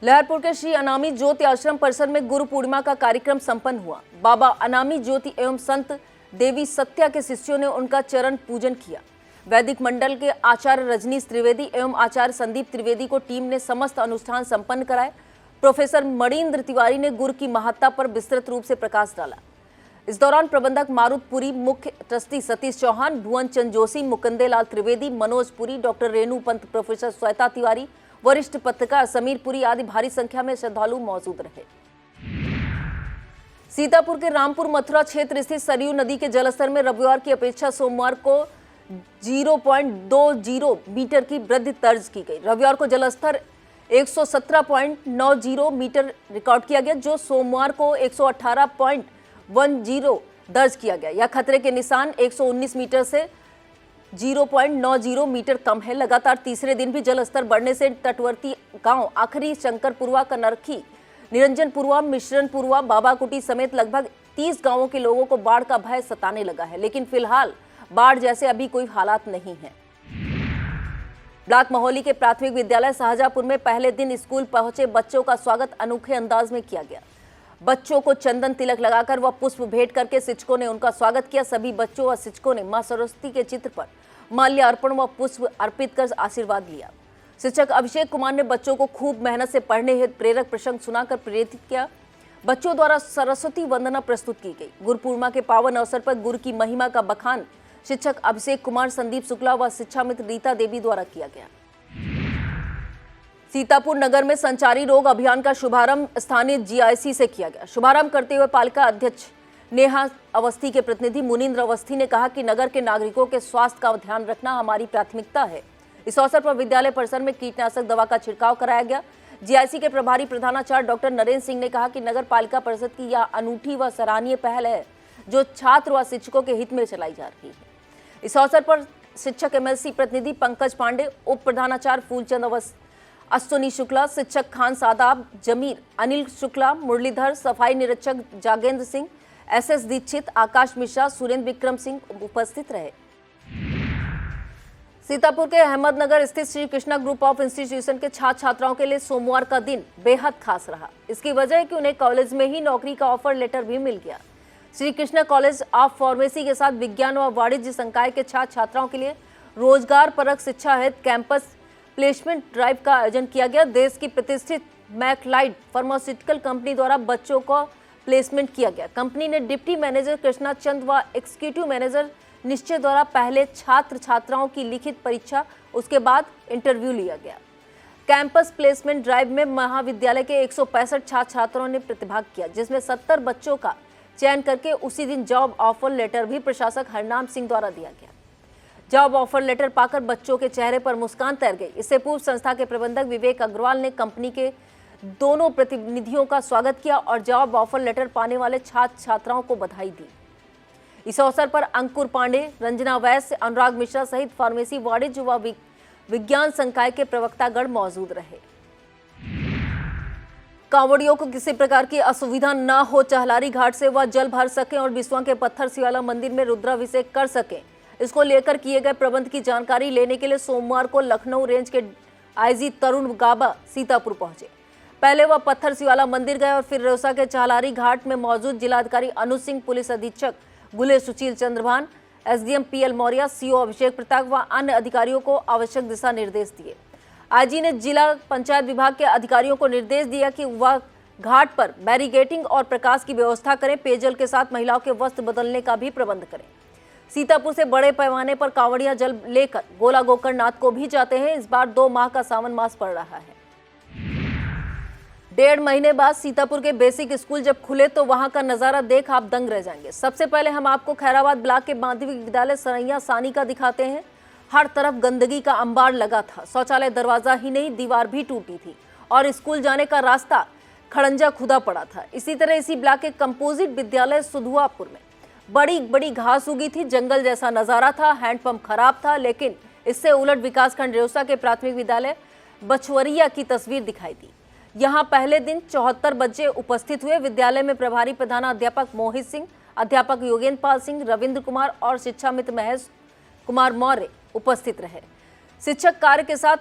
लहरपुर के श्री अनामी ज्योति आश्रम परिसर में गुरु पूर्णिमा का कार्यक्रम संपन्न हुआ। बाबा अनामी ज्योति एवं संत देवी सत्या के शिष्यों ने उनका चरण पूजन किया। वैदिक मंडल के आचार्य रजनीश त्रिवेदी एवं आचार्य संदीप त्रिवेदी को टीम ने समस्त अनुष्ठान संपन्न कराए। प्रोफेसर मणीन्द्र तिवारी ने गुरु की महत्ता पर विस्तृत रूप से प्रकाश डाला। इस दौरान प्रबंधक मारुतपुरी, मुख्य ट्रस्टी सतीश चौहान, भुवन चंद जोशी, मुकुंदेलाल त्रिवेदी, मनोज पुरी, डॉक्टर रेणु पंत, प्रोफेसर श्वेता तिवारी, वरिष्ठ पत्रकार समीर पुरी आदि भारी संख्या में श्रद्धालु मौजूद रहे। सीतापुर के रामपुर मथुरा क्षेत्र स्थित सरयू नदी के जलस्तर में रविवार की अपेक्षा सोमवार को 0.20 मीटर की वृद्धि दर्ज की गई। रविवार को जलस्तर 117.90 मीटर रिकॉर्ड किया गया, जो सोमवार को 118.10 दर्ज किया गया। यह खतरे के निशान 119 मीटर से 0.90 मीटर कम है। लगातार तीसरे दिन भी जलस्तर बढ़ने से तटवर्ती गांव आखिरी शंकरपुरवा, कनरखी, निरंजनपुरवा, मिश्रणपुरवा, बाबाकुटी समेत लगभग 30 गांवों के लोगों को बाढ़ का भय सताने लगा है, लेकिन फिलहाल बाढ़ जैसे अभी कोई हालात नहीं है। ब्लॉक महोली के प्राथमिक विद्यालय शाहजहांपुर में पहले दिन स्कूल पहुंचे बच्चों का स्वागत अनोखे अंदाज में किया गया। बच्चों को चंदन तिलक लगाकर व पुष्प भेंट करके शिक्षकों ने उनका स्वागत किया। सभी बच्चों व शिक्षकों ने मां सरस्वती के चित्र पर माल्यार्पण व पुष्प अर्पित कर आशीर्वाद लिया। शिक्षक अभिषेक कुमार ने बच्चों को खूब मेहनत से पढ़ने हेतु प्रेरक प्रसंग सुनाकर प्रेरित किया। बच्चों द्वारा सरस्वती वंदना प्रस्तुत की गई। गुरु पूर्णिमा के पावन अवसर पर गुरु की महिमा का बखान शिक्षक अभिषेक कुमार, संदीप शुक्ला व शिक्षा मित्र रीता देवी द्वारा किया गया। सीतापुर नगर में संचारी रोग अभियान का शुभारंभ स्थानीय जीआईसी से किया गया। शुभारंभ करते हुए पालिका अध्यक्ष नेहा अवस्थी के प्रतिनिधि मुनीन्द्र अवस्थी ने कहा कि नगर के नागरिकों के स्वास्थ्य का ध्यान रखना हमारी प्राथमिकता है। इस अवसर पर विद्यालय परिसर में कीटनाशक दवा का छिड़काव कराया गया। जीआईसी के प्रभारी प्रधानाचार्य डॉक्टर नरेंद्र सिंह ने कहा कि नगर पालिका परिषद की यह अनूठी व सराहनीय पहल है, जो छात्र व शिक्षकों के हित में चलाई जा रही है। इस अवसर पर शिक्षक एमएलसी प्रतिनिधि पंकज पांडे, उप प्रधानाचार्य फूलचंद अश्विनी शुक्ला, शिक्षक खान सादाब, जमीर, अनिल शुक्ला, मुरलीधर, सफाई निरीक्षक जागेंद्र सिंह, एसएस दीक्षित, आकाश मिश्रा, सुरेंद्र विक्रम सिंह उपस्थित रहे। सीतापुर के अहमदनगर स्थित Shri Krishna group of institution के छात्र छात्राओं के लिए सोमवार का दिन बेहद खास रहा। इसकी वजह है कि उन्हें कॉलेज में ही नौकरी का ऑफर लेटर भी मिल गया। Shri Krishna college of pharmacy के साथ विज्ञान व वाणिज्य संकाय के छात्र छात्राओं के लिए रोजगार परक शिक्षा हेतु कैंपस प्लेसमेंट ड्राइव का आयोजन किया गया। देश की प्रतिष्ठित मैकलाइड फार्मास्यूटिकल कंपनी द्वारा बच्चों को प्लेसमेंट किया गया। कंपनी ने डिप्टी मैनेजर कृष्णा चंद व एग्जीक्यूटिव मैनेजर निश्चय द्वारा पहले छात्र छात्राओं की लिखित परीक्षा, उसके बाद इंटरव्यू लिया गया। कैंपस प्लेसमेंट ड्राइव में महाविद्यालय के 165 छात्र छात्रों ने प्रतिभाग किया, जिसमें 70 बच्चों का चयन करके उसी दिन जॉब ऑफर लेटर भी प्रशासक हरनाम सिंह द्वारा दिया गया। जॉब ऑफर लेटर पाकर बच्चों के चेहरे पर मुस्कान तैर गई। इससे पूर्व संस्था के प्रबंधक विवेक अग्रवाल ने कंपनी के दोनों प्रतिनिधियों का स्वागत किया और जॉब ऑफर लेटर पाने वाले छात्र छात्राओं को बधाई दी। इस अवसर पर अंकुर पांडे, रंजना वैश्य, अनुराग मिश्रा सहित फार्मेसी, वाणिज्य व विज्ञान संकाय के प्रवक्तागण मौजूद रहे। कांवड़ियों को किसी प्रकार की असुविधा न हो, चहलारी घाट से वह जल भर सकें और बिस्वा के पत्थर शिवाला मंदिर में रुद्राभिषेक कर सकें, इसको लेकर किए गए प्रबंध की जानकारी लेने के लिए सोमवार को लखनऊ रेंज के आईजी तरुण गाबा सीतापुर पहुंचे। पहले वह पत्थर शिवाला मंदिर गए और फिर रेउसा के चहलारी घाट में मौजूद जिलाधिकारी अनुज सिंह, पुलिस अधीक्षक Gule Sushil Chandrabhan, SDM PL Maurya, CO Abhishek Pratap व अन्य अधिकारियों को आवश्यक दिशा निर्देश दिए। आईजी ने जिला पंचायत विभाग के अधिकारियों को निर्देश दिया कि वह घाट पर बैरिकेडिंग और प्रकाश की व्यवस्था करें, पेयजल के साथ महिलाओं के वस्त्र बदलने का भी प्रबंध करें। सीतापुर से बड़े पैमाने पर कांवड़ियां जल लेकर गोला गोकर्णनाथ को भी जाते हैं। इस बार 2 माह का सावन मास पड़ रहा है। 1.5 महीने बाद सीतापुर के बेसिक स्कूल जब खुले तो वहां का नजारा देख आप दंग रह जाएंगे। सबसे पहले हम आपको खैराबाद ब्लॉक के माध्यमिक विद्यालय सरैया सानी का दिखाते हैं। हर तरफ गंदगी का अंबार लगा था। शौचालय दरवाजा ही नहीं, दीवार भी टूटी थी और स्कूल जाने का रास्ता खड़ंजा खुदा पड़ा था। इसी तरह इसी ब्लॉक के कंपोजिट विद्यालय सुधुआपुर में बड़ी बड़ी घास उगी थी, जंगल जैसा नजारा था, हैंडपंप खराब था। लेकिन इससे उलट विकासखंड रेउसा के प्राथमिक विद्यालय बछवरिया की तस्वीर दिखाई दी। यहाँ पहले दिन 74 बच्चे उपस्थित हुए। विद्यालय में प्रभारी प्रधानाध्यापक मोहित सिंह, अध्यापक योगेंद्र पाल सिंह, रविंद्र कुमार और शिक्षा मित्र महेश कुमार मौर्य उपस्थित रहे। शिक्षक कार्य के साथ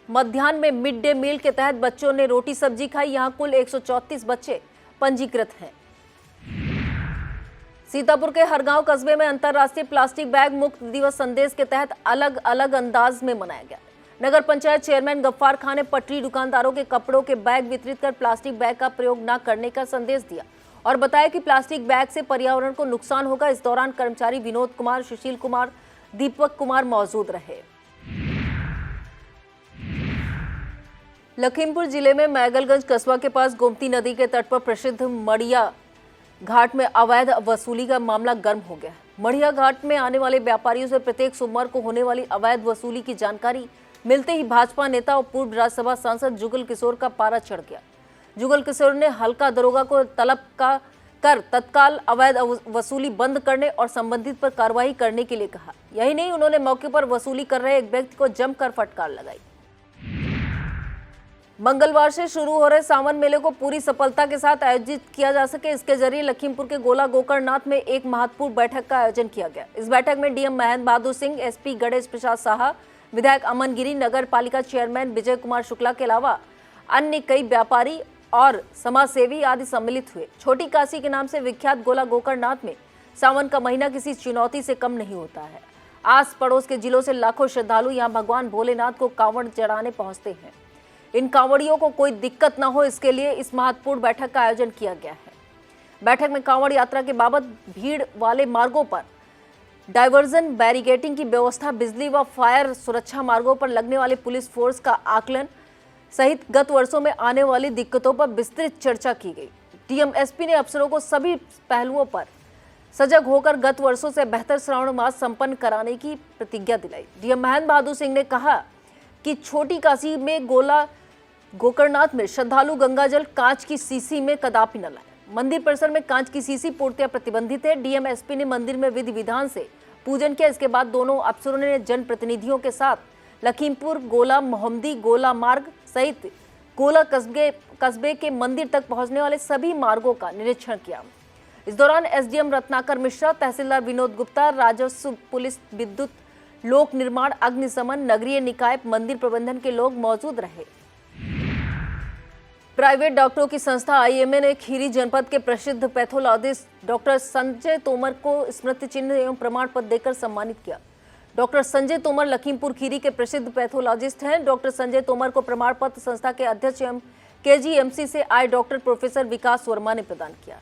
मध्याह्न में मिड डे मील के तहत बच्चों ने रोटी सब्जी खाई। यहाँ कुल 134 बच्चे पंजीकृत हैं। सीतापुर के हरगांव कस्बे में अंतर्राष्ट्रीय प्लास्टिक बैग मुक्त दिवस संदेश के तहत अलग अलग अंदाज में मनाया गया। नगर पंचायत चेयरमैन गफ्फार खान ने पटरी दुकानदारों के कपड़ों के बैग वितरित कर प्लास्टिक बैग का प्रयोग न करने का संदेश दिया और बताया कि प्लास्टिक बैग से पर्यावरण को नुकसान होगा। इस दौरान कर्मचारी विनोद कुमार, सुशील कुमार, दीपक कुमार मौजूद रहे। लखीमपुर जिले में मैगलगंज कस्बा के पास गोमती नदी के तट पर प्रसिद्ध मड़िया घाट में अवैध वसूली का मामला गर्म हो गया। मड़िया घाट में आने वाले व्यापारियों से प्रत्येक सोमवार को होने वाली अवैध वसूली की जानकारी मिलते ही भाजपा नेता और पूर्व राज्यसभा सांसद जुगल किशोर का पारा चढ़ गया। जुगल किशोर ने हल्का दरोगा को तलब कर तत्काल अवैध वसूली बंद करने और संबंधित पर कार्रवाई करने के लिए कहा। यही नहीं, उन्होंने मौके पर वसूली कर रहे एक व्यक्ति को जमकर फटकार लगाई। मंगलवार से शुरू हो रहे सावन मेले को पूरी सफलता के साथ आयोजित किया जा सके, इसके जरिए लखीमपुर के गोला गोकर्णनाथ में एक महत्वपूर्ण बैठक का आयोजन किया गया। इस बैठक में डीएम महेंद्र बहादुर सिंह, एसपी गणेश प्रसाद साहा, विधायक अमन गिरी, नगर पालिका चेयरमैन विजय कुमार शुक्ला के अलावा अन्य कई व्यापारी और समाजसेवी आदि सम्मिलित हुए। छोटी काशी के नाम से विख्यात गोला गोकर्णनाथ में सावन का महीना किसी चुनौती से कम नहीं होता है। आस पड़ोस के जिलों से लाखों श्रद्धालु यहाँ भगवान भोलेनाथ को कांवड़ चढ़ाने पहुंचते हैं। इन कांवड़ियों को कोई दिक्कत न हो, इसके लिए इस महत्वपूर्ण बैठक का आयोजन किया गया है। बैठक में कांवड़ यात्रा के बाबत भीड़ वाले मार्गों पर डाइवर्जन, बैरिकेडिंग की व्यवस्था, बिजली व फायर सुरक्षा, मार्गों पर लगने वाले पुलिस फोर्स का आकलन सहित गत वर्षों में आने वाली दिक्कतों पर विस्तृत चर्चा की गई। डीएम एसपी ने अफसरों को सभी पहलुओं पर सजग होकर गत वर्षों से बेहतर श्रावण मास संपन्न कराने की प्रतिज्ञा दिलाई। डीएम महेंद्र बहादुर सिंह ने कहा कि छोटी काशी में गोला गोकर्णनाथ में श्रद्धालु गंगाजल कांच की सीसी में कदापि न लाए। मंदिर परिसर में कांच की सीसी पूर्तियां प्रतिबंधित है। डीएम एसपी ने मंदिर में विधि विधान से पूजन किया। इसके बाद दोनों अफसरों ने जनप्रतिनिधियों के साथ लखीमपुर गोला मोहम्मदी गोला मार्ग सहित गोला कस्बे के मंदिर तक पहुंचने वाले सभी मार्गों का निरीक्षण किया। इस दौरान एसडीएम रत्नाकर मिश्रा, तहसीलदार विनोद गुप्ता, राजस्व, पुलिस, विद्युत, लोक निर्माण, अग्निशमन, नगरीय निकाय, मंदिर प्रबंधन के लोग मौजूद रहे। प्राइवेट डॉक्टरों की संस्था आईएमए ने खीरी जनपद के प्रसिद्ध पैथोलॉजिस्ट डॉक्टर संजय तोमर को स्मृति चिन्ह एवं प्रमाण पत्र देकर सम्मानित किया। डॉक्टर संजय तोमर लखीमपुर खीरी के प्रसिद्ध पैथोलॉजिस्ट हैं। डॉक्टर संजय तोमर को प्रमाण पत्र संस्था के अध्यक्ष एवं केजीएमसी से आए डॉक्टर प्रोफेसर विकास वर्मा ने प्रदान किया।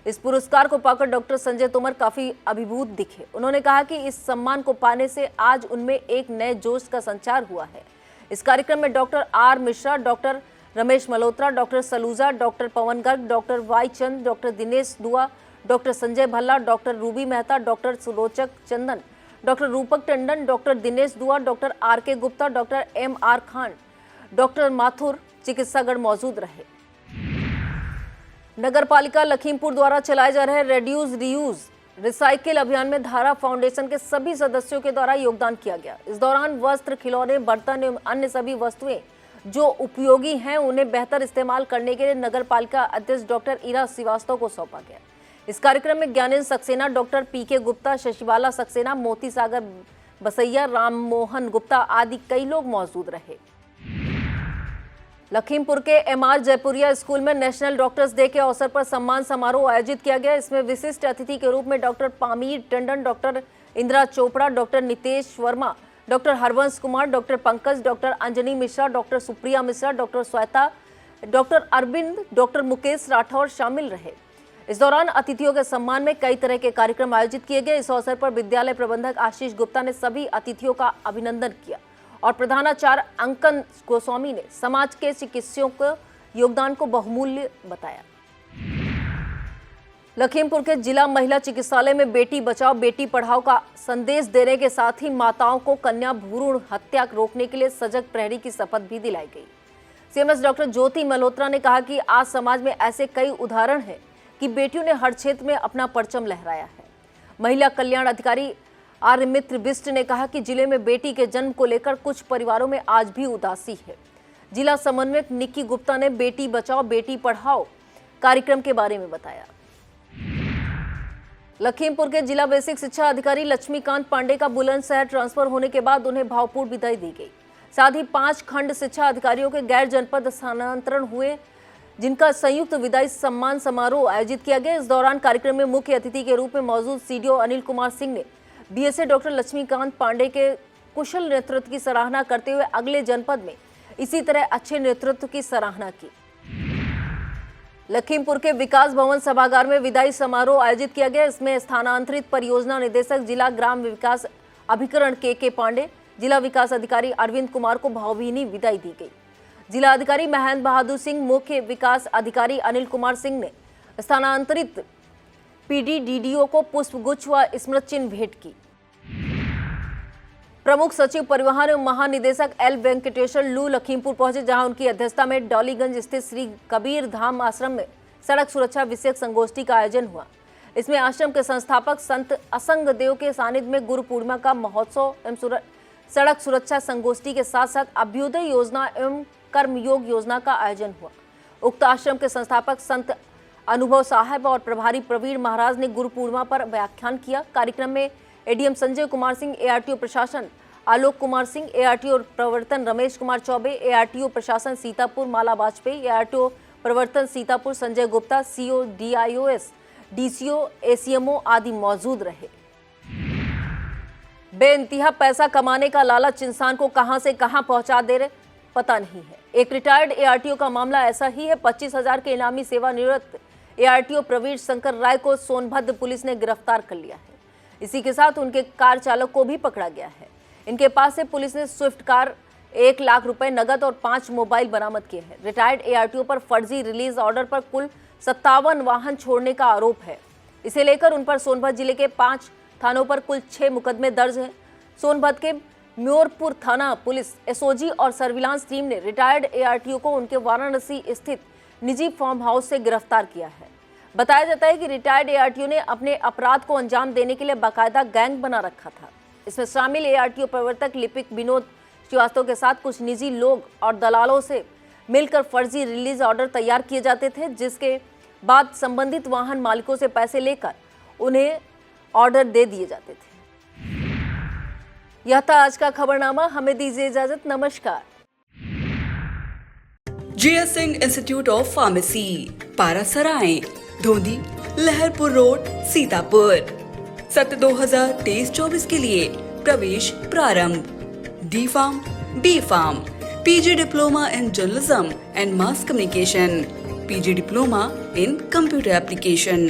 इस पुरस्कार को पाकर डॉक्टर संजय तोमर काफी अभिभूत दिखे। उन्होंने कहा कि इस सम्मान को पाने से आज उनमें एक नए जोश का संचार हुआ है। इस कार्यक्रम में doctor R Mishra, doctor Ramesh Malhotra, doctor Saluja, doctor Pawan Garg, doctor Y Chand, doctor Dinesh Dua, doctor Sanjay Bhalla, doctor Ruby Mehta, doctor Sulochak Chandan, doctor Rupak Tandon, doctor Dinesh Dua, doctor R K Gupta, doctor MR Khan, doctor Mathur चिकित्सागण मौजूद रहे। नगर पालिका लखीमपुर द्वारा चलाए जा रहे रेड्यूस रीयूज रिसाइकिल अभियान में धारा फाउंडेशन के सभी सदस्यों के द्वारा योगदान किया गया। इस दौरान वस्त्र, खिलौने, बर्तन एवं अन्य सभी वस्तुएं जो उपयोगी हैं उन्हें बेहतर इस्तेमाल करने के लिए नगर पालिका अध्यक्ष डॉक्टर ईरा श्रीवास्तव को सौंपा गया। इस कार्यक्रम में ज्ञानेंद्र सक्सेना, डॉक्टर PK गुप्ता, शशिबाला सक्सेना, मोती सागर बसैया, राम मोहन गुप्ता आदि कई लोग मौजूद रहे। लखीमपुर के MR जयपुरिया स्कूल में नेशनल डॉक्टर्स डे के अवसर पर सम्मान समारोह आयोजित किया गया। इसमें विशिष्ट अतिथि के रूप में doctor Pamir Tandon, doctor Indira Chopra, doctor Nitesh Verma, doctor Harvansh Kumar, doctor Pankaj, doctor Anjani Mishra, doctor Supriya Mishra, doctor Shweta, doctor Arvind, doctor Mukesh Rathore शामिल रहे। इस दौरान अतिथियों के सम्मान में कई तरह के कार्यक्रम आयोजित किए गए। इस अवसर पर विद्यालय प्रबंधक आशीष गुप्ता ने सभी अतिथियों का अभिनंदन किया और प्रधानाचार्य अंकन गोस्वामी ने समाज के चिकित्सकों के योगदान को बहुमूल्य बताया। लखीमपुर के जिला महिला चिकित्सालय में बेटी बचाओ बेटी पढ़ाओ का संदेश देने के साथ ही माताओं को कन्या भ्रूण हत्या रोकने के लिए सजग प्रहरी की शपथ भी दिलाई गई। CMS डॉक्टर ज्योति मल्होत्रा ने कहा कि आज समाज में ऐसे कई उदाहरण हैं कि बेटियों ने हर क्षेत्र में अपना परचम लहराया है। महिला कल्याण अधिकारी आर्यमित्र बिष्ट ने कहा कि जिले में बेटी के जन्म को लेकर कुछ परिवारों में आज भी उदासी है। जिला समन्वयक निक्की गुप्ता ने बेटी बचाओ बेटी पढ़ाओ कार्यक्रम के बारे में बताया। लखीमपुर के जिला बेसिक शिक्षा अधिकारी लक्ष्मीकांत पांडे का बुलंदशहर ट्रांसफर होने के बाद उन्हें भावपूर्ण विदाई दी गई। साथ ही 5 खंड शिक्षा अधिकारियों के गैर जनपद स्थानांतरण हुए, जिनका संयुक्त विदाई सम्मान समारोह आयोजित किया गया। इस दौरान कार्यक्रम में मुख्य अतिथि के रूप में मौजूद CDO अनिल कुमार सिंह ने BSA डॉक्टर लक्ष्मीकांत पांडे के कुशल नेतृत्व की सराहना करते हुए अगले जनपद में इसी तरह अच्छे नेतृत्व की सराहना की। लखीमपुर के विकास भवन सभागार में विदाई समारोह आयोजित किया गया। इसमें स्थानांतरित परियोजना निदेशक जिला ग्राम विकास अभिकरण KK पांडे, जिला विकास अधिकारी अरविंद कुमार को भावभीनी विदाई दी गई। जिला अधिकारी महेंद्र बहादुर सिंह, मुख्य विकास अधिकारी अनिल कुमार सिंह ने स्थानांतरित PD DDO को पुष्पगुच्छ व स्मृति चिन्ह भेंट की। प्रमुख सचिव परिवहन एवं महानिदेशक L वेंकटेश्वर लू लखीमपुर पहुंचे, जहां उनकी अध्यक्षता में डॉलीगंज स्थित श्री कबीर धाम आश्रम में सड़क सुरक्षा विषयक संगोष्ठी का आयोजन हुआ। इसमें आश्रम के संस्थापक संत असंग देव के सानिध्य में गुरु पूर्णिमा का महोत्सव एवं सड़क सुरक्षा संगोष्ठी के साथ साथ अभ्युदय योजना एवं कर्मयोग योजना का आयोजन हुआ। उक्त आश्रम के संस्थापक संत अनुभव साहब और प्रभारी प्रवीण महाराज ने गुरु पूर्णिमा पर व्याख्यान किया। कार्यक्रम में ADM संजय कुमार सिंह, ARTO प्रशासन आलोक कुमार सिंह, ARTO प्रवर्तन रमेश कुमार चौबे, ARTO प्रशासन सीतापुर माला वाजपेयी, ARTO प्रवर्तन Sitapur Sanjay Gupta, CO DIOS DCO ACMO आदि मौजूद रहे। बेइंतहा पैसा कमाने का लालच इंसान को कहां से कहां पहुंचा दे रहे पता नहीं है। एक रिटायर्ड ARTO का मामला ऐसा ही है। 25,000 के इनामी सेवानिवृत्त ARTO प्रवीण शंकर राय को सोनभद्र पुलिस ने गिरफ्तार कर लिया है। इसी के साथ उनके कार चालक को भी पकड़ा गया है। इनके पास से पुलिस ने स्विफ्ट कार, 1 लाख रुपए नगद और 5 मोबाइल बरामद किए हैं। रिटायर्ड ARTO पर फर्जी रिलीज ऑर्डर पर कुल 57 वाहन छोड़ने का आरोप है। इसे लेकर उन पर सोनभद्र जिले के 5 थानों पर कुल 6 मुकदमे दर्ज हैं। सोनभद्र के म्योरपुर थाना पुलिस SOG और सर्विलांस टीम ने रिटायर्ड ARTO को उनके वाराणसी स्थित निजी फार्म हाउस से गिरफ्तार किया है। बताया जाता है कि रिटायर्ड ARTO ने अपने अपराध को अंजाम देने के लिए बाकायदा गैंग बना रखा था। इसमें शामिल ARTO प्रवर्तक लिपिक विनोद श्रीवास्तव के साथ कुछ निजी लोग और दलालों से मिलकर फर्जी रिलीज ऑर्डर तैयार किए जाते थे, जिसके बाद संबंधित वाहन मालिकों से पैसे लेकर उन्हें ऑर्डर दे दिए जाते थे। यह था आज का खबरनामा। हमें दीजिए इजाजत। नमस्कार। JS Singh institute of pharmacy, Parasrai, Dhondi, Laharpur road, Sitapur. सत्र 2023-24 के लिए प्रवेश प्रारंभ। D Farm, B Farm, PG diploma in journalism and mass communication, PG diploma in computer application.